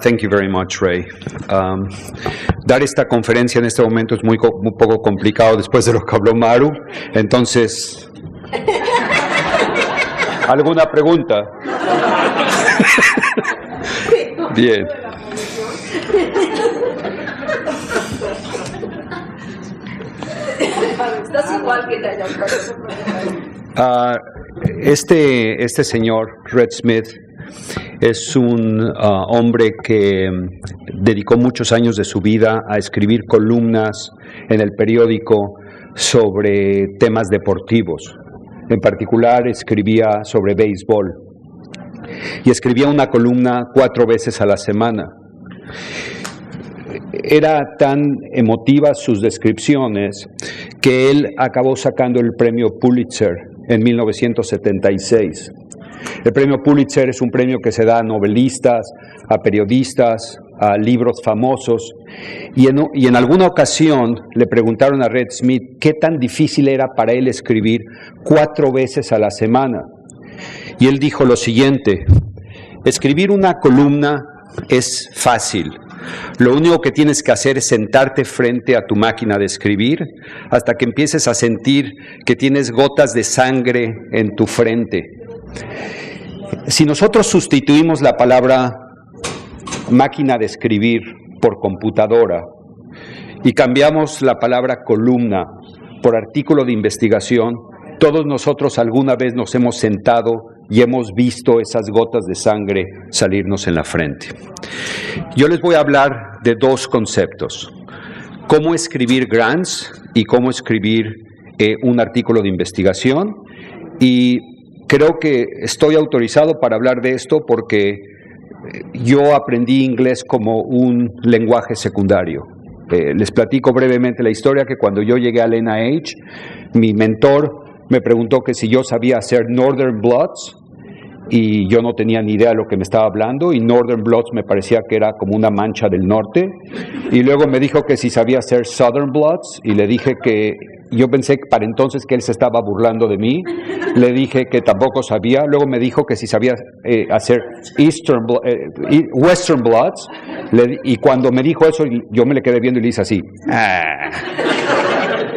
Thank you very much, Ray. Dar esta conferencia en este momento es muy poco complicado después de lo que habló Maru. Entonces, ¿alguna pregunta? Bien. Estás igual que este señor, Red Smith, es un hombre que dedicó muchos años de su vida a escribir columnas en el periódico sobre temas deportivos. En particular, escribía sobre béisbol. Y escribía una columna 4 veces a la semana. Era tan emotivas sus descripciones que él acabó sacando el premio Pulitzer en 1976. El premio Pulitzer es un premio que se da a novelistas, a periodistas, a libros famosos. Y en alguna ocasión le preguntaron a Red Smith qué tan difícil era para él escribir 4 veces a la semana. Y él dijo lo siguiente: escribir una columna es fácil. Lo único que tienes que hacer es sentarte frente a tu máquina de escribir hasta que empieces a sentir que tienes gotas de sangre en tu frente. Si nosotros sustituimos la palabra máquina de escribir por computadora y cambiamos la palabra columna por artículo de investigación, todos nosotros alguna vez nos hemos sentado y hemos visto esas gotas de sangre salirnos en la frente. Yo les voy a hablar de 2 conceptos: cómo escribir grants y cómo escribir un artículo de investigación. Y creo que estoy autorizado para hablar de esto porque yo aprendí inglés como un lenguaje secundario. Les platico brevemente la historia que cuando yo llegué al NIH, mi mentor me preguntó que si yo sabía hacer Northern Bloods, y yo no tenía ni idea de lo que me estaba hablando, y Northern Bloods me parecía que era como una mancha del norte, y luego me dijo que si sabía hacer Southern Bloods, y le dije que yo pensé para entonces que él se estaba burlando de mí, le dije que tampoco sabía, luego me dijo que si sabía hacer Western Bloods, y cuando me dijo eso yo me le quedé viendo y le hice así.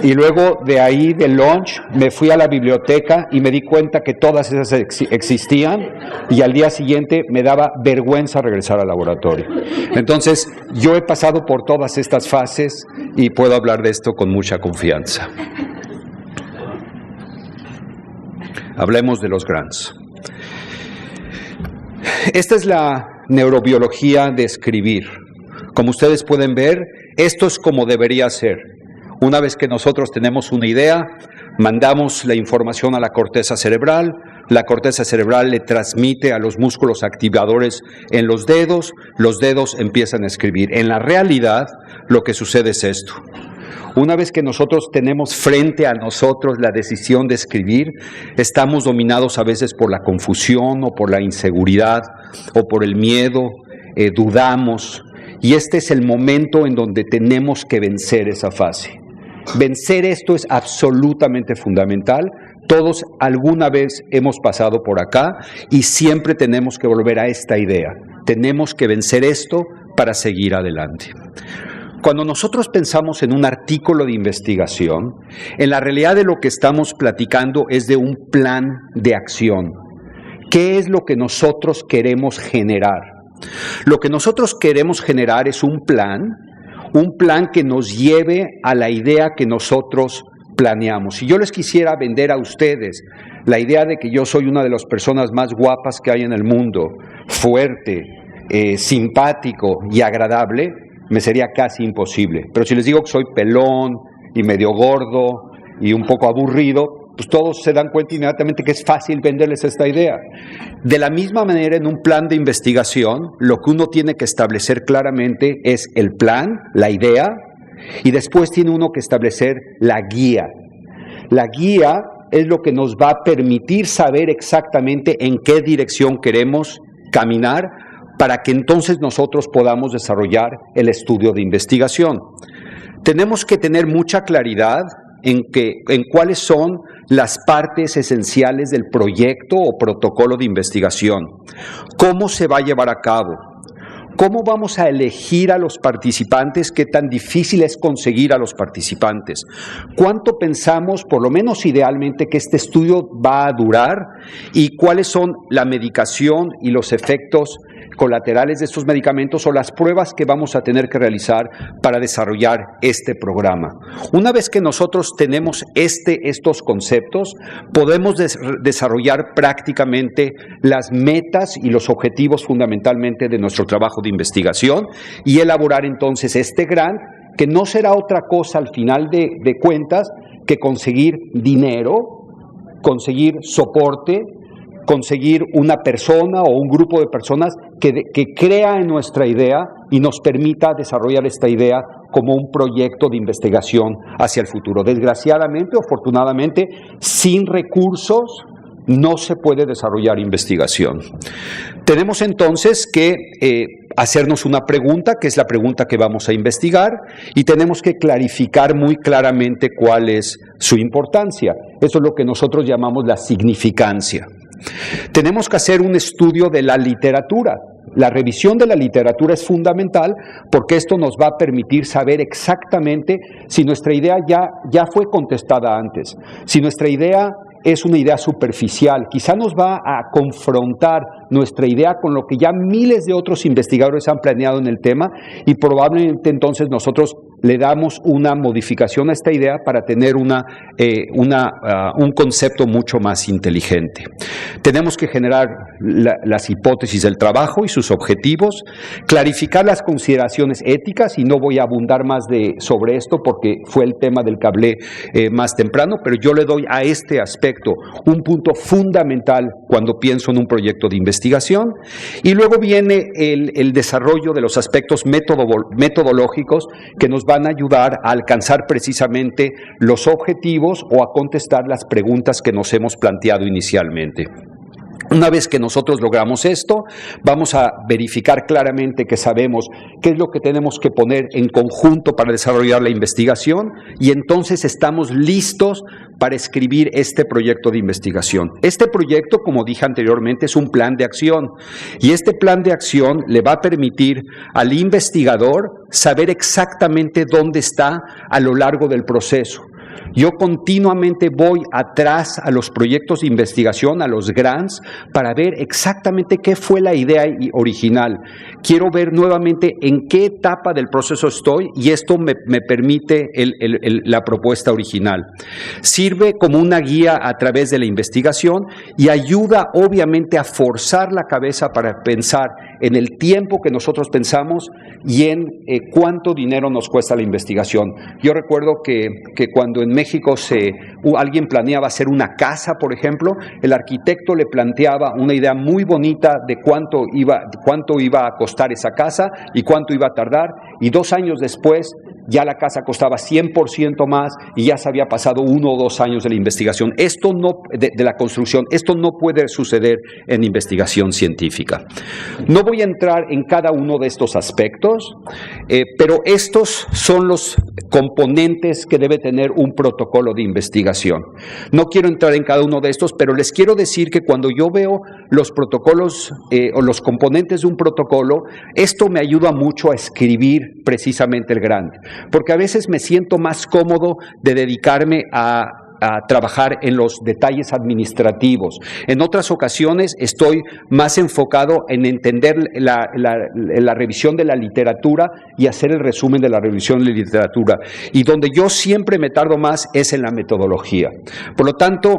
Y luego de ahí, de lunch, me fui a la biblioteca y me di cuenta que todas esas existían, y al día siguiente me daba vergüenza regresar al laboratorio. Entonces, yo he pasado por todas estas fases y puedo hablar de esto con mucha confianza. Hablemos de los grants. Esta es la neurobiología de escribir. Como ustedes pueden ver, esto es como debería ser. Una vez que nosotros tenemos una idea, mandamos la información a la corteza cerebral le transmite a los músculos activadores en los dedos empiezan a escribir. En la realidad, lo que sucede es esto. Una vez que nosotros tenemos frente a nosotros la decisión de escribir, estamos dominados a veces por la confusión o por la inseguridad o por el miedo, dudamos, y este es el momento en donde tenemos que vencer esa fase. Vencer esto es absolutamente fundamental. Todos alguna vez hemos pasado por acá y siempre tenemos que volver a esta idea. Tenemos que vencer esto para seguir adelante. Cuando nosotros pensamos en un artículo de investigación, en la realidad de lo que estamos platicando es de un plan de acción. ¿Qué es lo que nosotros queremos generar? Lo que nosotros queremos generar es un plan que nos lleve a la idea que nosotros planeamos. Si yo les quisiera vender a ustedes la idea de que yo soy una de las personas más guapas que hay en el mundo, fuerte, simpático y agradable, me sería casi imposible. Pero si les digo que soy pelón y medio gordo y un poco aburrido, pues todos se dan cuenta inmediatamente que es fácil venderles esta idea. De la misma manera, en un plan de investigación, lo que uno tiene que establecer claramente es el plan, la idea, y después tiene uno que establecer la guía. La guía es lo que nos va a permitir saber exactamente en qué dirección queremos caminar para que entonces nosotros podamos desarrollar el estudio de investigación. Tenemos que tener mucha claridad en cuáles son las partes esenciales del proyecto o protocolo de investigación, cómo se va a llevar a cabo, ¿Cómo vamos a elegir a los participantes? ¿Qué tan difícil es conseguir a los participantes? ¿Cuánto pensamos, por lo menos idealmente, que este estudio va a durar? ¿Y cuáles son la medicación y los efectos colaterales de estos medicamentos o las pruebas que vamos a tener que realizar para desarrollar este programa? Una vez que nosotros tenemos estos conceptos, podemos desarrollar prácticamente las metas y los objetivos fundamentalmente de nuestro trabajo de investigación y elaborar entonces este grant, que no será otra cosa al final de cuentas que conseguir dinero, conseguir soporte, conseguir una persona o un grupo de personas que crea en nuestra idea y nos permita desarrollar esta idea como un proyecto de investigación hacia el futuro. Desgraciadamente o afortunadamente, sin recursos no se puede desarrollar investigación. Tenemos entonces que hacernos una pregunta, que es la pregunta que vamos a investigar, y tenemos que clarificar muy claramente cuál es su importancia. Eso es lo que nosotros llamamos la significancia. Tenemos que hacer un estudio de la literatura. La revisión de la literatura es fundamental porque esto nos va a permitir saber exactamente si nuestra idea ya fue contestada antes, si nuestra idea es una idea superficial, quizá nos va a confrontar nuestra idea con lo que ya miles de otros investigadores han planeado en el tema y probablemente entonces nosotros le damos una modificación a esta idea para tener un concepto mucho más inteligente. Tenemos que generar las hipótesis del trabajo y sus objetivos, clarificar las consideraciones éticas, y no voy a abundar más sobre esto porque fue el tema del que hablé más temprano, pero yo le doy a este aspecto un punto fundamental cuando pienso en un proyecto de investigación. Y luego viene el desarrollo de los aspectos metodológicos que nos van a ayudar a alcanzar precisamente los objetivos o a contestar las preguntas que nos hemos planteado inicialmente. Una vez que nosotros logramos esto, vamos a verificar claramente que sabemos qué es lo que tenemos que poner en conjunto para desarrollar la investigación, y entonces estamos listos para escribir este proyecto de investigación. Este proyecto, como dije anteriormente, es un plan de acción, y este plan de acción le va a permitir al investigador saber exactamente dónde está a lo largo del proceso. Yo continuamente voy atrás a los proyectos de investigación, a los grants, para ver exactamente qué fue la idea original. Quiero ver nuevamente en qué etapa del proceso estoy, y esto me permite la propuesta original. Sirve como una guía a través de la investigación y ayuda obviamente a forzar la cabeza para pensar en el tiempo que nosotros pensamos y en cuánto dinero nos cuesta la investigación. Yo recuerdo que cuando en México alguien planeaba hacer una casa, por ejemplo, el arquitecto le planteaba una idea muy bonita de cuánto iba a costar esa casa y cuánto iba a tardar, y 2 años después ya la casa costaba 100% más y ya se había pasado 1 o 2 años de la investigación. De la construcción. Esto no puede suceder en investigación científica. No voy a entrar en cada uno de estos aspectos, pero estos son los componentes que debe tener un protocolo de investigación. No quiero entrar en cada uno de estos, pero les quiero decir que cuando yo veo los protocolos o los componentes de un protocolo, esto me ayuda mucho a escribir precisamente el grant, porque a veces me siento más cómodo de dedicarme a trabajar en los detalles administrativos. En otras ocasiones estoy más enfocado en entender la revisión de la literatura y hacer el resumen de la revisión de la literatura. Y donde yo siempre me tardo más es en la metodología. Por lo tanto,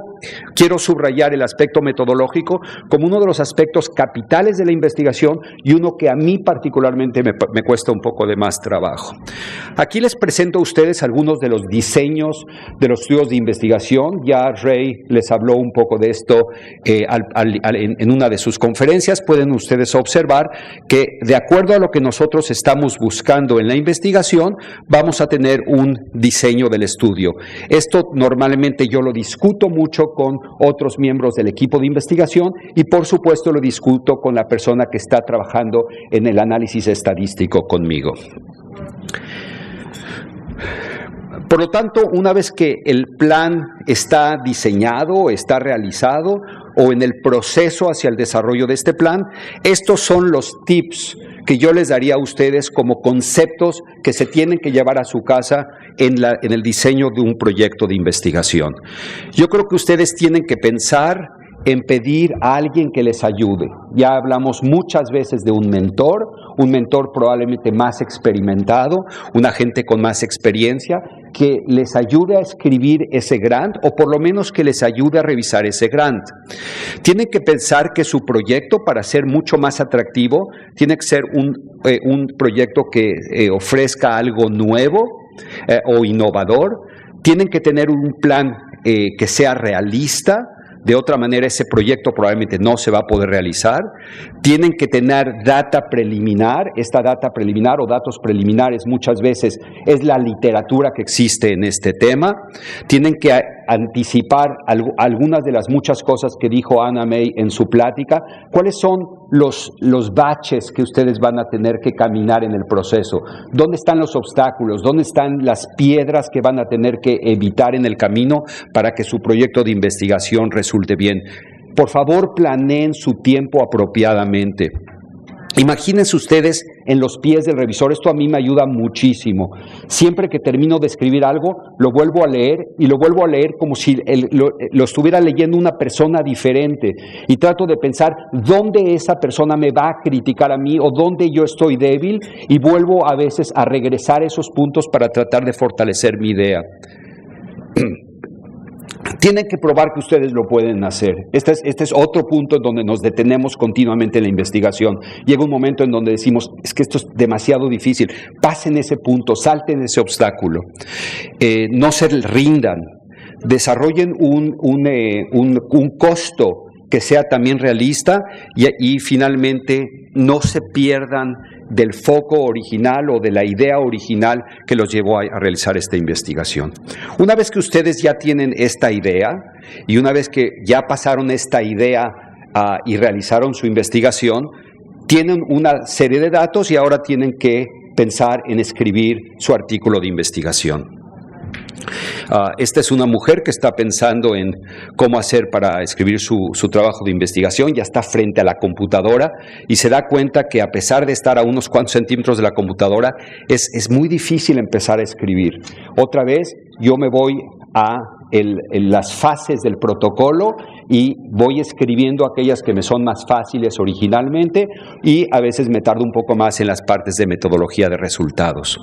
quiero subrayar el aspecto metodológico como uno de los aspectos capitales de la investigación y uno que a mí particularmente me cuesta un poco de más trabajo. Aquí les presento a ustedes algunos de los diseños de los estudios de investigación. Ya Ray les habló un poco de esto en una de sus conferencias. Pueden ustedes observar que de acuerdo a lo que nosotros estamos buscando en la investigación, vamos a tener un diseño del estudio. Esto normalmente yo lo discuto mucho con otros miembros del equipo de investigación y por supuesto lo discuto con la persona que está trabajando en el análisis estadístico conmigo. Por lo tanto, una vez que el plan está diseñado, está realizado o en el proceso hacia el desarrollo de este plan, estos son los tips que yo les daría a ustedes como conceptos que se tienen que llevar a su casa en el diseño de un proyecto de investigación. Yo creo que ustedes tienen que pensar en pedir a alguien que les ayude. Ya hablamos muchas veces de un mentor probablemente más experimentado, una gente con más experiencia, que les ayude a escribir ese grant o por lo menos que les ayude a revisar ese grant. Tienen que pensar que su proyecto, para ser mucho más atractivo, tiene que ser un proyecto que ofrezca algo nuevo o innovador. Tienen que tener un plan que sea realista. De otra manera, ese proyecto probablemente no se va a poder realizar. Tienen que tener data preliminar. Esta data preliminar o datos preliminares muchas veces es la literatura que existe en este tema. Tienen que anticipar algunas de las muchas cosas que dijo Anna May en su plática. ¿Cuáles son los baches que ustedes van a tener que caminar en el proceso? ¿Dónde están los obstáculos? ¿Dónde están las piedras que van a tener que evitar en el camino para que su proyecto de investigación resulte bien? Por favor, planeen su tiempo apropiadamente. Imagínense ustedes en los pies del revisor. Esto a mí me ayuda muchísimo. Siempre que termino de escribir algo, lo vuelvo a leer y lo vuelvo a leer como si lo estuviera leyendo una persona diferente. Y trato de pensar dónde esa persona me va a criticar a mí o dónde yo estoy débil, y vuelvo a veces a regresar a esos puntos para tratar de fortalecer mi idea. Tienen que probar que ustedes lo pueden hacer. Este es otro punto en donde nos detenemos continuamente en la investigación. Llega un momento en donde decimos, es que esto es demasiado difícil. Pasen ese punto, salten ese obstáculo. No se rindan. Desarrollen un costo que sea también realista y finalmente no se pierdan del foco original o de la idea original que los llevó a realizar esta investigación. Una vez que ustedes ya tienen esta idea y una vez que ya pasaron esta idea y realizaron su investigación, tienen una serie de datos y ahora tienen que pensar en escribir su artículo de investigación. Esta es una mujer que está pensando en cómo hacer para escribir su trabajo de investigación. Ya está frente a la computadora y se da cuenta que a pesar de estar a unos cuantos centímetros de la computadora, es muy difícil empezar a escribir. Otra vez, yo me voy a las fases del protocolo y voy escribiendo aquellas que me son más fáciles originalmente y a veces me tardo un poco más en las partes de metodología de resultados.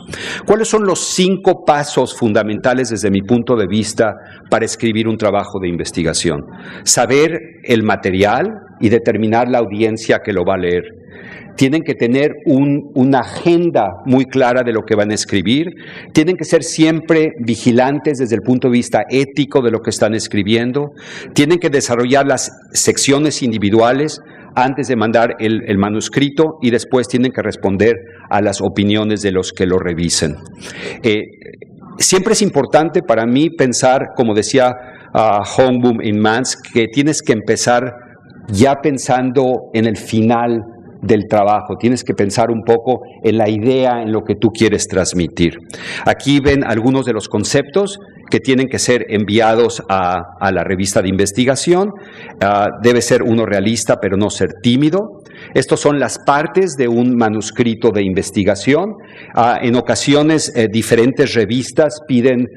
¿Cuáles son los 5 pasos fundamentales desde mi punto de vista para escribir un trabajo de investigación? Saber el material y determinar la audiencia que lo va a leer. Tienen que tener una agenda muy clara de lo que van a escribir. Tienen que ser siempre vigilantes desde el punto de vista ético de lo que están escribiendo. Tienen que desarrollar las secciones individuales antes de mandar el manuscrito y después tienen que responder a las opiniones de los que lo revisen. Siempre es importante para mí pensar, como decía Hohenbaum en Mans, que tienes que empezar ya pensando en el final del trabajo. Tienes que pensar un poco en la idea, en lo que tú quieres transmitir. Aquí ven algunos de los conceptos que tienen que ser enviados a la revista de investigación. Debe ser uno realista, pero no ser tímido. Estos son las partes de un manuscrito de investigación. En ocasiones, diferentes revistas piden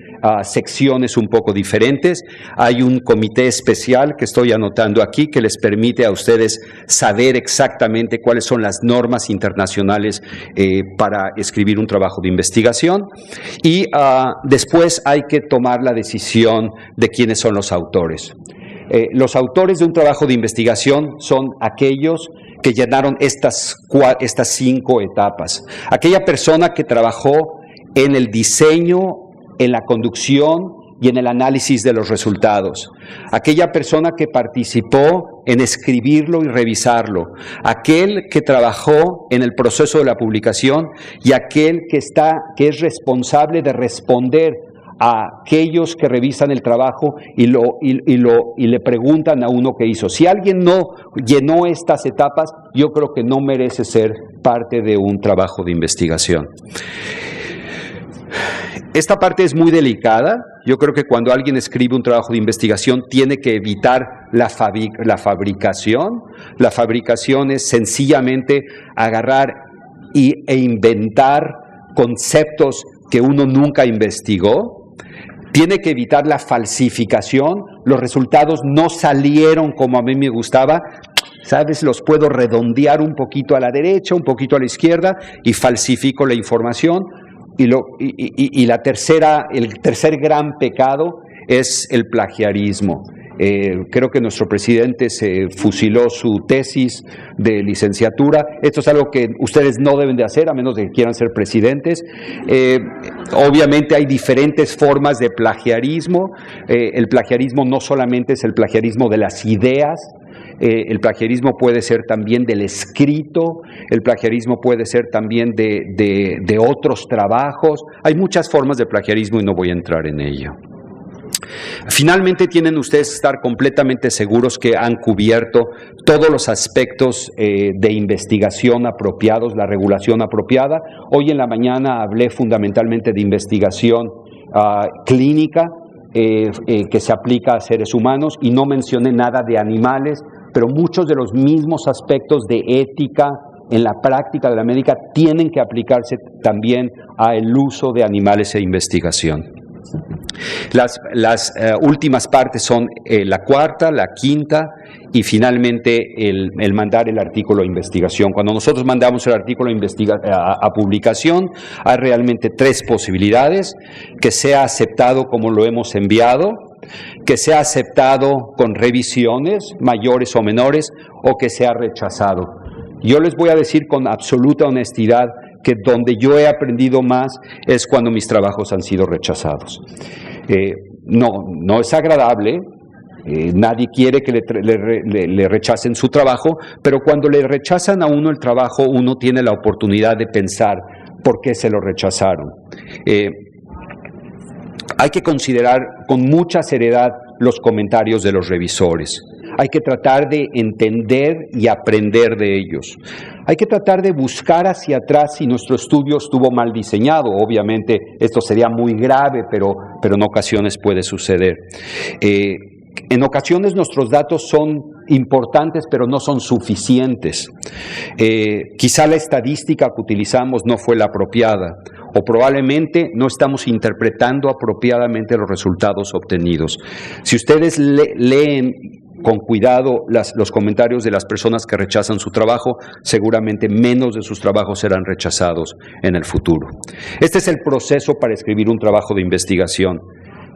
secciones un poco diferentes. Hay un comité especial que estoy anotando aquí que les permite a ustedes saber exactamente cuáles son las normas internacionales para escribir un trabajo de investigación. Y después hay que tomar la decisión de quiénes son los autores. Los autores de un trabajo de investigación son aquellos que llenaron estas 5 etapas. Aquella persona que trabajó en el diseño, en la conducción y en el análisis de los resultados. Aquella persona que participó en escribirlo y revisarlo. Aquel que trabajó en el proceso de la publicación y aquel que es responsable de responder a aquellos que revisan el trabajo y le preguntan a uno qué hizo. Si alguien no llenó estas etapas, yo creo que no merece ser parte de un trabajo de investigación. Esta parte es muy delicada. Yo creo que cuando alguien escribe un trabajo de investigación tiene que evitar la fabricación. La fabricación es sencillamente agarrar e inventar conceptos que uno nunca investigó. Tiene que evitar la falsificación. Los resultados no salieron como a mí me gustaba. ¿Sabes? Los puedo redondear un poquito a la derecha, un poquito a la izquierda y falsifico la información. Y el tercer gran pecado es el plagiarismo. Creo que nuestro presidente se fusiló su tesis de licenciatura. Esto es algo que ustedes no deben de hacer a menos de que quieran ser presidentes. Obviamente hay diferentes formas de plagiarismo. El plagiarismo no solamente es el plagiarismo de las ideas. El plagiarismo puede ser también del escrito, el plagiarismo puede ser también de otros trabajos. Hay muchas formas de plagiarismo y no voy a entrar en ello. Finalmente, tienen ustedes que estar completamente seguros que han cubierto todos los aspectos de investigación apropiados, la regulación apropiada. Hoy en la mañana hablé fundamentalmente de investigación clínica que se aplica a seres humanos y no mencioné nada de animales, pero muchos de los mismos aspectos de ética en la práctica de la médica tienen que aplicarse también al uso de animales e investigación. Las últimas partes son la cuarta, la quinta y finalmente el mandar el artículo a investigación. Cuando nosotros mandamos el artículo a publicación, hay realmente tres posibilidades: que sea aceptado como lo hemos enviado, que sea aceptado con revisiones mayores o menores, o que sea rechazado. Yo les voy a decir con absoluta honestidad que donde yo he aprendido más es cuando mis trabajos han sido rechazados. No es agradable, nadie quiere que le rechacen su trabajo, pero cuando le rechazan a uno el trabajo, uno tiene la oportunidad de pensar por qué se lo rechazaron. Hay que considerar con mucha seriedad los comentarios de los revisores. Hay que tratar de entender y aprender de ellos. Hay que tratar de buscar hacia atrás si nuestro estudio estuvo mal diseñado. Obviamente esto sería muy grave, pero en ocasiones puede suceder. En ocasiones nuestros datos son importantes, pero no son suficientes. Quizá la estadística que utilizamos no fue la apropiada, o probablemente no estamos interpretando apropiadamente los resultados obtenidos. Si ustedes leen con cuidado los comentarios de las personas que rechazan su trabajo, seguramente menos de sus trabajos serán rechazados en el futuro. Este es el proceso para escribir un trabajo de investigación.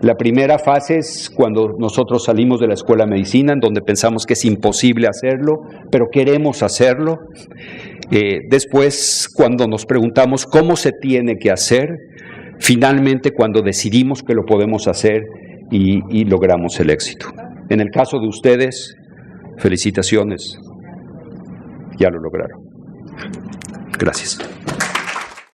La primera fase es cuando nosotros salimos de la escuela de medicina, en donde pensamos que es imposible hacerlo, pero queremos hacerlo. Después, cuando nos preguntamos cómo se tiene que hacer. Finalmente, cuando decidimos que lo podemos hacer y logramos el éxito. En el caso de ustedes, felicitaciones, ya lo lograron. Gracias.